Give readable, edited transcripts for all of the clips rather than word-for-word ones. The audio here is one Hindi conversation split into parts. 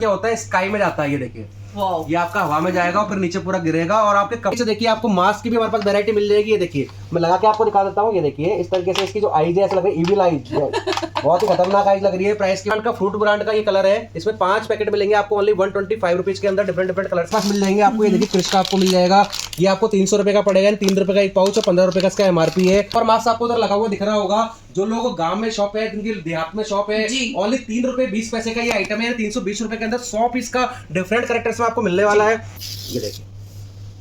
क्या होता है स्काई में जाता है, ये देखिए ये आपका हवा में जाएगा और फिर नीचे पूरा गिरेगा। और आपके कपड़े से देखिए आपको मास्क की भी हमारे पास वैरायटी मिल जाएगी। ये देखिए मैं लगा के आपको दिखा देता हूँ। ये देखिए इस तरीके से इसकी जो आईज है ऐसा लग रहा है इविल आईज, बहुत ही खतरनाक आईज लग रही है। प्राइस की का फ्रूट ब्रांड का ये कलर है, इसमें 5 पैकेट मिलेंगे आपको ओनली 125 रुपीज के अंदर। डिफरेंट कलर पास मिल जाएंगे आपको। ये देखिए क्रिश का आपको मिल जाएगा, ये आपको 300 रुपए का पड़ेगा, 3 रुपए का एक पाउच और 15 रुपए का इसका एमआरपी है। और मास्क आपको उधर लगा हुआ दिख रहा होगा, जो लोग गांव में शॉप है, जिनकी देहात में शॉप है, ओनली 3 रुपए 20 पैसे का ये आइटम है। 320 रुपए के अंदर 100 पीस का डिफरेंट कैरेक्टर्स में आपको मिलने वाला है। ये देखिए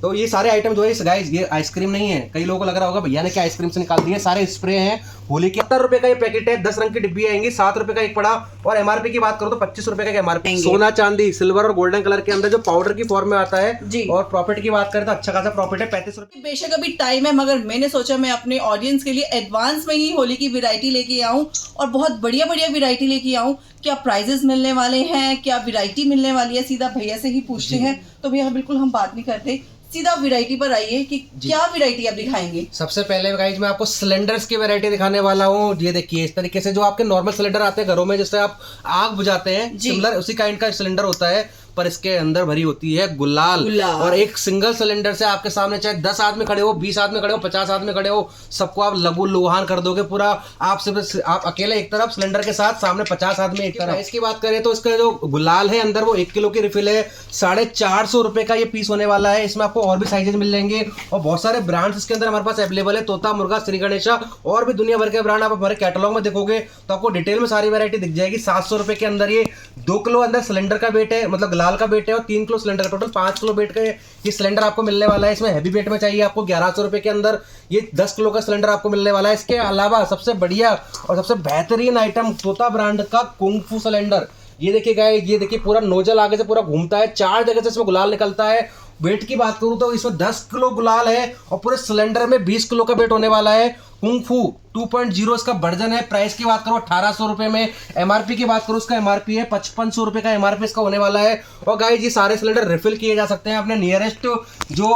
तो ये सारे आइटम जो है गाइस, ये आइसक्रीम नहीं है। कई लोगों को लग रहा होगा भैया ने क्या आइसक्रीम से निकाल दिए, सारे स्प्रे हैं होली के। 70 रुपए का ये पैकेट है, 10 रंग की डिब्बी आएंगी, 7 रुपए का एक पड़ा। और एमआरपी की बात करो तो 25 रुपए का एमआरपी। सोना चांदी सिल्वर और गोल्डन कलर के अंदर जो पाउडर की फॉर्म में आता है। और प्रॉफिट की बात करें तो अच्छा खासा प्रॉफिट है, 35 रुपए। बेशक अभी टाइम है, मगर मैंने सोचा मैं अपने ऑडियंस के लिए एडवांस में ही होली की वैरायटी लेके आऊं और बहुत बढ़िया वैरायटी लेके आऊं। क्या प्राइजेस मिलने वाले हैं, क्या वैरायटी मिलने वाली है, सीधा भैया से ही पूछते हैं। तो भैया बिल्कुल हम बात नहीं करते, सीधा वैरायटी पर आइए कि क्या वैरायटी आप दिखाएंगे। सबसे पहले गाइस मैं आपको सिलेंडर्स की वैरायटी दिखाने वाला हूँ। ये देखिए इस तरीके से जो आपके नॉर्मल सिलेंडर आते हैं घरों में, जिससे आप आग बुझाते हैं, सिमिलर उसी काइंड का सिलेंडर होता है, पर इसके अंदर भरी होती है गुलाल। और एक सिंगल सिलेंडर से आपके सामने चाहे 10 आदमी खड़े हो, 20 आदमी खड़े हो, 50 आदमी खड़े हो, सबको आप लबू लुहान कर दोगे पूरा। आप अकेले एक तरफ सिलेंडर के साथ, सामने 50 आदमी एक तरफ। इसकी बात करें तो इसका जो गुलाल है अंदर वो 1 किलो की रिफिल है, 450 रुपए का ये पीस होने वाला है। इसमें आपको और भी साइजेस मिल जाएंगे और बहुत सारे ब्रांड्स इसके अंदर हमारे पास अवेलेबल है। तोता, मुर्गा, श्री गणेशा और भी दुनिया भर के ब्रांड आप हमारे कैटलॉग में देखोगे तो आपको डिटेल में सारी वैरायटी दिख जाएगी। 700 रुपए के अंदर ये 2 किलो अंदर सिलेंडर का वेट है, मतलब गुलाल का वेट है, और 3 किलो सिलेंडर का, टोटल 5 किलो वेट का ये सिलेंडर आपको मिलने वाला है। इसमें हैवी वेट में चाहिए आपको 1100 रुपए के अंदर ये 10 किलो का सिलेंडर आपको मिलने वाला है। इसके अलावा सबसे बढ़िया और सबसे बेहतरीन आइटम तोता ब्रांड का कुंग फू सिलेंडर। ये देखिए गाइस, ये देखिए पूरा नोजल आगे से पूरा घूमता है, 4 जगह से इसमें गुलाल निकलता है। वेट की बात करूं तो इसमें 10 किलो गुलाल है और पूरे सिलेंडर में 20 किलो का वेट होने वाला है। कुंग फू 2.0 इसका वर्जन है। प्राइस की बात करो 1800 रुपए में। एमआरपी की बात करो, इसका एमआरपी है 5500 रुपए का एमआरपी इसका होने वाला है। और गाइस ये सारे सिलेंडर रिफिल किए जा सकते हैं अपने नियरेस्ट जो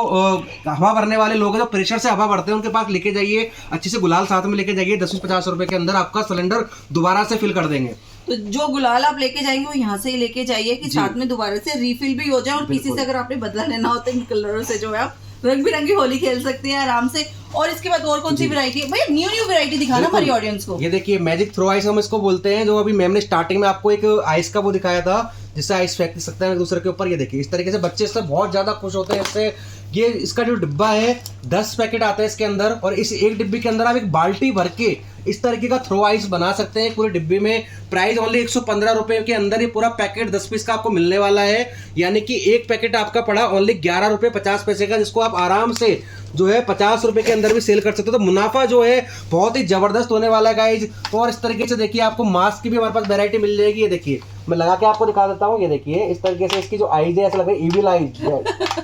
हवा भरने वाले लोग हैं, जो प्रेशर से हवा भरते हैं, उनके पास लेके जाइए, अच्छे से गुलाल साथ में लेके जाइए। 10-50 रुपए के अंदर आपका सिलेंडर दोबारा से फिल कर देंगे। तो जो गुलाल आप लेके जाएंगे वो यहाँ से ही लेके जाइए कि साथ में दोबारा से रिफिल भी हो जाए। और किसी से अगर आपने बदला लेना हो तो इन कलरों से जो है आप रंग बिरंगी होली खेल सकते हैं आराम से। और इसके बाद और कौन सी वैरायटी है भैया? न्यू वैरायटी दिखाना हमारी ऑडियंस को। ये देखिए मैजिक थ्रो आइस हम इसको बोलते हैं, जो अभी मैम ने स्टार्टिंग में आपको एक आइस का वो दिखाया था, जिससे आइस फेंक सकते हैं दूसरे के ऊपर। ये देखिए इस तरीके से बच्चे इससे बहुत ज्यादा खुश होते हैं इससे। ये इसका जो डिब्बा है 10 पैकेट आते हैं इसके अंदर, और इस एक डिब्बे के अंदर आप एक बाल्टी भर के इस तरीके का थ्रो आइस बना सकते हैं पूरे डिब्बे में। प्राइस ओनली 115 रुपए के अंदर ये पूरा पैकेट 10 पीस का आपको मिलने वाला है। यानी कि एक पैकेट आपका पड़ा ओनली 11 रुपए 50 पैसे का, जिसको आप आराम से जो है 50 रुपए के अंदर भी सेल कर सकते हो। तो मुनाफा जो है बहुत ही जबरदस्त होने वाला है गाइज। और इस तरीके से देखिए आपको मास्क की भी हमारे पास वैरायटी मिल जाएगी। ये देखिए मैं लगा के आपको दिखा देता हूँ। ये देखिए इस तरीके से इसकी जो आईज है ऐसा लग रहा है इविल आईज,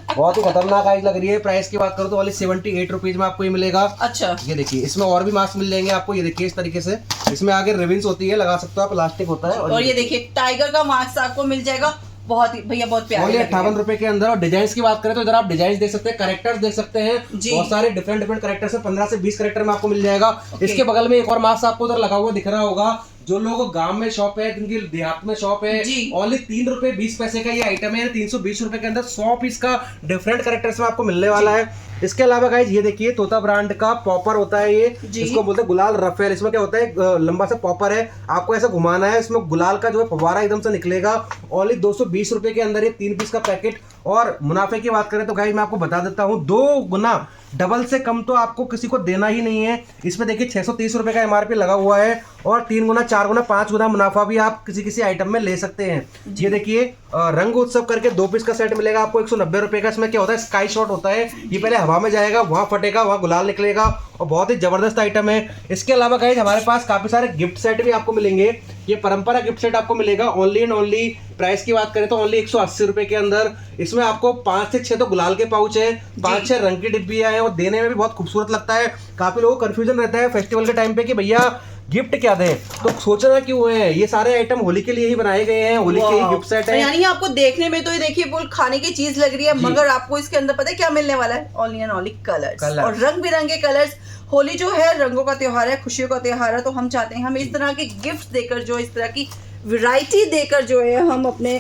बहुत ही खतरनाक आईज लग रही है। प्राइस की बात करो तो ओनली 78 रुपीज में आपको ये मिलेगा। अच्छा ये देखिए इसमें और भी मास्क मिल जाएंगे आपको। ये देखिए इस तरीके से इसमें आगे रिबिन्स होती है, लगा सकते हो आप, प्लास्टिक होता है। और ये देखिए टाइगर का मास्क आपको मिल जाएगा, बहुत ही भैया बहुत प्यारे। 58 रुपए के अंदर। और डिजाइन की बात करें तो इधर आप डिजाइन देख सकते हैं, कैरेक्टर्स देख सकते हैं, बहुत सारे डिफरेंट कैरेक्टर्स है, 15 से 20 कैरेक्टर में आपको मिल जाएगा। इसके बगल में एक और मास्क आपको उधर लगा हुआ दिख रहा होगा, जो लोग गांव में शॉप है, जिनकी देहात में शॉप है, ओनली 3 रुपए 20 पैसे का ये आइटम है। 320 रुपए के अंदर 100 पीस का डिफरेंट कैरेक्टर्स में आपको मिलने वाला है। इसके अलावा गाइस ये देखिए तोता ब्रांड का पॉपर होता है, ये इसको बोलते हैं गुलाल रफेल। इसमें क्या होता है, लंबा सा पॉपर है, आपको ऐसा घुमाना है, इसमें गुलाल का जो है फव्वारा एकदम से निकलेगा। ओनली 220 रुपए के अंदर ये 3 पीस का पैकेट। और मुनाफे की बात करें तो गाइस मैं आपको बता देता हूँ, 2 गुना डबल से कम तो आपको किसी को देना ही नहीं है। इसमें देखिए 630 रुपए का एमआरपी लगा हुआ है, और 3 गुना 4 गुना 5 गुना मुनाफा भी आप किसी आइटम में ले सकते हैं। ये देखिए रंग उत्सव करके 2 पीस का सेट मिलेगा आपको 190 रुपए का। इसमें क्या होता है, स्काई शॉट होता है, ये पहले हवा में जाएगा, वहां फटेगा, वहां गुलाल निकलेगा, और बहुत ही जबरदस्त आइटम है। इसके अलावा गाइस हमारे पास काफी सारे गिफ्ट सेट भी आपको मिलेंगे। ये परंपरा गिफ्ट सेट आपको मिलेगा ओनली एंड ओनली, प्राइस की बात करें तो ओनली 180 रुपए के अंदर। इसमें आपको 5 से 6 तो गुलाल के पाउच है, 5-6 रंग की डिब्बियां हैं, और देने में भी बहुत खूबसूरत लगता है। काफी लोगों को कंफ्यूजन रहता है फेस्टिवल के टाइम पे कि भैया गिफ्ट क्या दें, तो सोचना क्यों है, ये सारे आइटम होली के लिए ही बनाए गए हैं, होली के ही गिफ्ट सेट है। यानी आपको देखने में तो ये देखिए बोल खाने की चीज लग रही है, मगर आपको इसके अंदर पता है क्या मिलने वाला है, ओनली एंड ओनली कलर्स और रंग बिरंगे कलर्स। होली जो है रंगों का त्योहार है, खुशियों का त्योहार है, तो हम चाहते हैं हम इस तरह के गिफ्ट देकर, जो इस तरह की वैरायटी देकर जो है हम अपने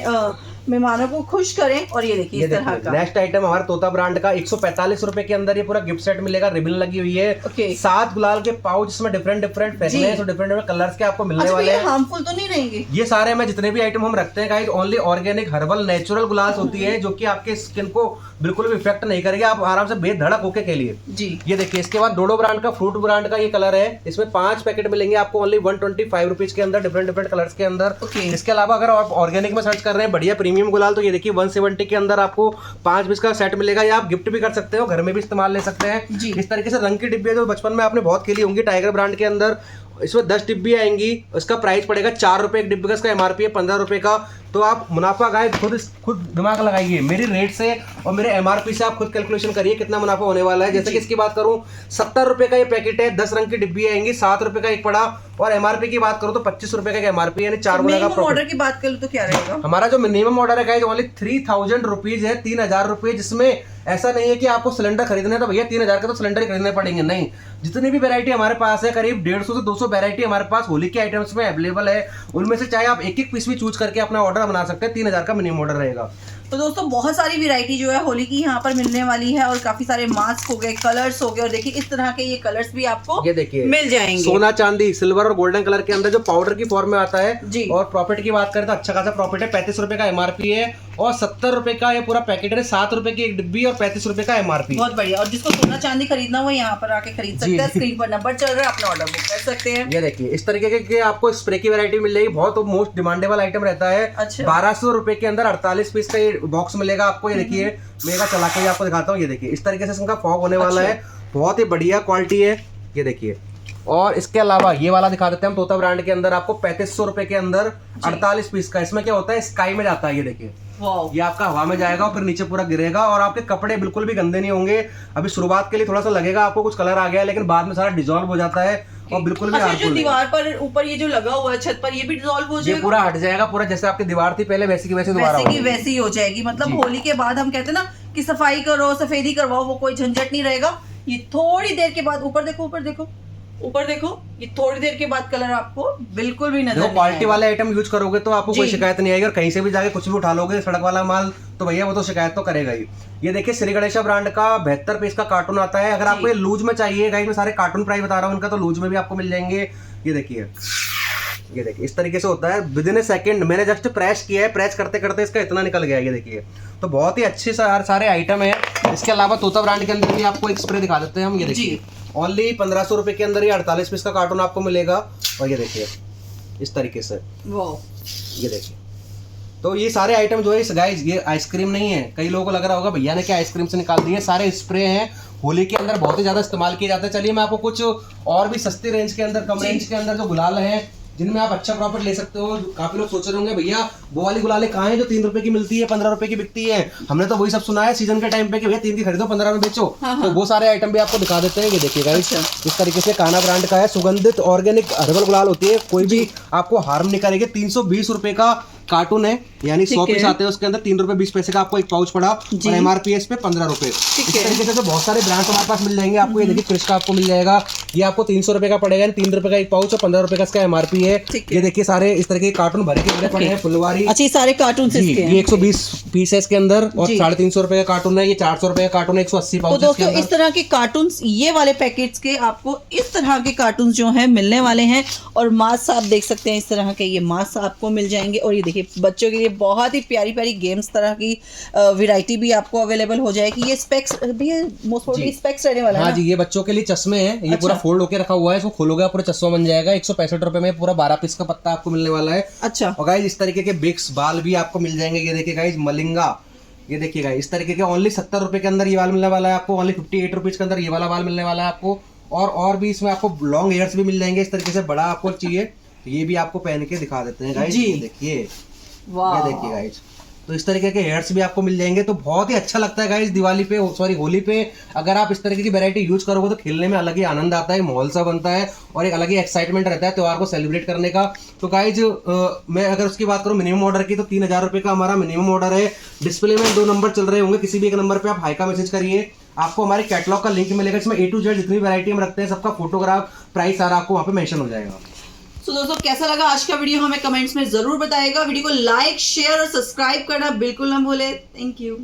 मेहमानों को खुश करें। और ये देखिए इस तरह का नेक्स्ट आइटम हमारा तोता ब्रांड का 145 रुपए के अंदर ये पूरा गिफ्ट सेट मिलेगा, रिबन लगी हुई है। ओके। 7 गुलाल के पाउच इसमें डिफरेंट फ्रेगनेंस और डिफरेंट कलर्स के आपको मिलने वाले हैं। हार्मफुल तो नहीं रहेंगे ये सारे में जितने भी आइटम हम रखते हैं guys only organic herbal natural गुलाल होती है, जो कि आपके स्किन को बिल्कुल भी इफेक्ट नहीं करेगी, आप आराम से बेधड़क होके खेलिए जी। ये देखिए इसके बाद डोडो ब्रांड का फ्रूट ब्रांड का ये कलर है, इसमें 5 पैकेट मिलेंगे आपको ओनली 125 रुपीज के अंदर, डिफरेंट कलर्स के अंदर। इसके अलावा अगर आप ऑर्गेनिक में सर्च कर रहे हैं बढ़िया प्रीमियम गुलाल, तो ये देखिए 170 के अंदर आपको 5 पीस का सेट मिलेगा, या आप गिफ्ट भी कर सकते हो, घर में भी इस्तेमाल ले सकते हैं। इस तरीके से रंग की डिब्बी जो बचपन में आपने बहुत खेली होंगी टाइगर ब्रांड के अंदर, इसमें 10 डिब्बी आएंगी, उसका प्राइस पड़ेगा 4 रुपए एक डिब्बी का, इसका एमआरपी है 15 रुपए का। तो आप मुनाफा गाय खुद दिमाग लगाइए, मेरी रेट से और मेरे एमआरपी से आप खुद कैलकुलेशन करिए कितना मुनाफा होने वाला है। जैसे कि इसकी बात करूं 70 रुपए का ये पैकेट है, 10 रंग की डिब्बी आएंगी, 7 रुपए का एक पड़ा, और एमआरपी की बात करूं तो 25 रुपए का एमआरपी यानी 4 गुना का प्रॉफिट। ऑर्डर की बात करूं तो क्या रहेगा हमारा जो मिनिमम ऑर्डर है गाइस ओनली 3000 रुपीज है, 3000 रुपए, जिसमें ऐसा नहीं है कि आपको सिलेंडर खरीदना है तो भैया 3000 के तो सिलेंडर ही खरीदने पड़ेंगे, नहीं। जितनी भी वैरायटी हमारे पास है करीब 150 से 200 वैरायटी हमारे पास होली के आइटम्स में अवेलेबल है, उनमें से चाहे आप एक पीस भी चूज करके अपना ऑर्डर बना सकते हैं, 3000 का मिनिमम ऑर्डर रहेगा। तो दोस्तों बहुत सारी वैरायटी जो है होली की यहाँ पर मिलने वाली है, और काफी सारे मास्क हो गए, कलर्स हो गए, और देखिए इस तरह के ये कलर्स भी आपको ये देखिए मिल जाएंगे, सोना चांदी सिल्वर और गोल्डन कलर के अंदर जो पाउडर की फॉर्म में आता है जी। और प्रॉफिट की बात करें तो अच्छा खासा प्रॉफिट है, 35 रुपए का एमआरपी है, और 70 रुपए का ये पूरा पैकेट है, 7 रुपए की एक डिब्बी और 35 रुपए का एमआरपी। बहुत बढ़िया। और जिसको सोना चांदी खरीदना हो यहाँ पर आके खरीद सकते हैं, स्क्रीन पर नंबर चल रहा है, अपना ऑर्डर बुक कर सकते हैं। ये देखिए इस तरीके के आपको स्प्रे की वैरायटी मिल जाएगी, बहुत मोस्ट डिमांडेबल आइटम रहता है। अच्छा। 1200 रुपए के अंदर 48 पीस का ये बॉक्स मिलेगा आपको। ये देखिए मेगा चला के आपको दिखाता हूँ, ये देखिए इस तरीके से इसका फॉग होने वाला है, बहुत ही बढ़िया क्वालिटी है, ये देखिए। और इसके अलावा ये वाला दिखा देते हैं हम तोता ब्रांड के अंदर आपको 3500 रुपए के अंदर 48 पीस का। इसमें क्या होता है स्काई में जाता है, ये देखिए ये आपका हवा में जाएगा और फिर नीचे पूरा गिरेगा, और आपके कपड़े बिल्कुल भी गंदे नहीं होंगे। अभी शुरुआत के लिए थोड़ा सा लगेगा आपको कुछ कलर आ गया, लेकिन बाद में सारा डिजोल्व हो जाता है और बिल्कुल भी जो दीवार पर ऊपर ये जो लगा हुआ है छत पर, ये भी डिजोल्व हो जाएगा, ये पूरा हट जाएगा, पूरा जैसे आपकी दीवार थी पहले वैसी की वैसी दोबारा वैसी हो जाएगी। मतलब होली के बाद हम कहते हैं ना कि सफाई करो, सफेदी करवाओ, वो कोई झंझट नहीं रहेगा। ये थोड़ी देर के बाद ऊपर देखो, ऊपर देखो, ये थोड़ी देर के बाद कलर आपको बिल्कुल भी नजर नहीं आएगा। क्वालिटी वाले आइटम यूज करोगे तो आपको कोई शिकायत नहीं आएगी, और कहीं से भी जाके कुछ भी उठा लोगे सड़क वाला माल तो भैया वो तो शिकायत तो करेगा ही। ये देखिए श्री गणेशा ब्रांड का 72 पीस का कार्टून आता है। अगर आपको ये लूज में चाहिए, गाइस मैं सारे कार्टून प्राइस बता रहा हूँ उनका, तो लूज में भी आपको मिल जाएंगे। ये देखिए इस तरीके से होता है, विद इन ए सेकंड मैंने जस्ट प्रेस किया है, प्रेस करते करते इसका इतना निकल गया। ये देखिए तो बहुत ही अच्छे सारे आइटम है। इसके अलावा तोता ब्रांड के अंदर भी आपको एक स्प्रे दिखा देते हैं हम, ये देखिए ओनली 1500 रुपए के अंदर ये 48 पीस का कार्टून आपको मिलेगा। और ये देखिए इस तरीके से ये देखिए, तो ये सारे आइटम जो है गाइस ये आइसक्रीम नहीं है। कई लोगों को लग रहा होगा भैया ने क्या आइसक्रीम से निकाल दी है, सारे स्प्रे हैं, होली के अंदर बहुत ही ज्यादा इस्तेमाल किए जाते हैं। चलिए मैं आपको कुछ और भी सस्ती रेंज के अंदर, कम रेंज के अंदर जो गुलाल हैं जिनमें आप अच्छा प्रॉफिट ले सकते हो। काफी लोग सोच रहे होंगे भैया वो वाली गुलाले कहाँ हैं जो 3 रुपए की मिलती है, 15 रुपए की बिकती है। हमने तो वही सब सुना है सीजन के टाइम पे कि भैया 3 की खरीदो 15 में बेचो। तो वो सारे आइटम भी आपको दिखा देते हैं। ये देखिएगा इस तरीके से कान्हा ब्रांड का है, सुगंधित ऑर्गेनिक हर्बल गुलाल होती है, कोई भी आपको हार्म नहीं करेगी। 320 रुपए का कार्टून है, यानी 100 पीस आते हैं उसके अंदर, 3 रुपए 20 पैसे का आपको एक पाउच पड़ा, और एमआरपी इस पे 15 रुपए। इस तरीके से तो बहुत सारे ब्रांड्स हमारे पास मिल जाएंगे आपको। ये देखिए क्रिश का आपको मिल जाएगा, ये आपको 300 रुपए का पड़ेगा, 3 रुपए का एक पाउच और 15 रुपए का इसका एमआरपी है। ये देखिए सारे इस तरह के कार्टून भरे के पड़े हैं, फुलवारी। अच्छा ये सारे कार्टून ये 120 पीस है इसके अंदर, और 350 रुपए का कार्टून है, ये 400 रुपए का कार्टून है, 180 पाउच। तो दोस्तों इस तरह के कार्टून, ये वाले पैकेट्स के आपको इस तरह के कार्टून जो है मिलने वाले हैं। और मास्क आप देख सकते हैं, इस तरह के ये मास्क आपको मिल जाएंगे। और ये देखिए बच्चों के लिए बहुत ही प्यारी प्यारी गेम्स तरह की वैरायटी भी आपको अवेलेबल हो जाएगी। ये स्पेक्स भी मोस्ट प्रोबेबली स्पेक्स रहने वाला है। हाँ जी, ये बच्चों के लिए चश्मे हैं, ये पूरा फोल्ड होकर रखा हुआ है, इसको खोलोगे पूरा चश्मा बन जाएगा। 165 रुपए में पूरा 12 पीस का पत्ता आपको मिलने वाला है। अच्छा। और गाइस इस तरीके के बिक्स बाल भी आपको मिल जाएंगे। ये देखिए गाइस मलिंगा, ये देखिए गाइस इस तरीके के ओनली 70 रुपए के अंदर ये बाल मिलने वाला है आपको। ओनली 58 रुपीज के अंदर ये वाला बाल मिलने वाला है आपको। और भी इसमें आपको लॉन्ग हेयर्स भी मिल जाएंगे इस तरीके से, बड़ा आपको चाहिए ये भी आपको पहन के दिखा देते हैं गाइस। ये देखिए, ये देखिए गाइस, तो इस तरीके के हेयर्स भी आपको मिल जाएंगे। तो बहुत ही अच्छा लगता है गाइस दिवाली पे, सॉरी होली पे, अगर आप इस तरीके की वैरायटी यूज करोगे तो खेलने में अलग ही आनंद आता है, माहौल सा बनता है और एक अलग ही एक्साइटमेंट रहता है त्योहार को सेलिब्रेट करने का। तो गाइस मैं अगर उसकी बात करूँ मिनिमम ऑर्डर की, तो 3000 रुपए का हमारा मिनिमम ऑर्डर है। डिस्प्ले में 2 नंबर चल रहे होंगे, किसी भी एक नंबर पे आप हाई का मैसेज करिए, आपको हमारे कैटलॉग का लिंक मिलेगा, इसमें A to Z जितनी वैरायटी हम रखते हैं सबका फोटोग्राफ, प्राइस सारा आपको वहाँ पे मेंशन हो जाएगा। तो दोस्तों कैसा लगा आज का वीडियो हमें कमेंट्स में जरूर बताइएगा। वीडियो को लाइक शेयर और सब्सक्राइब करना बिल्कुल ना भूले। Thank you.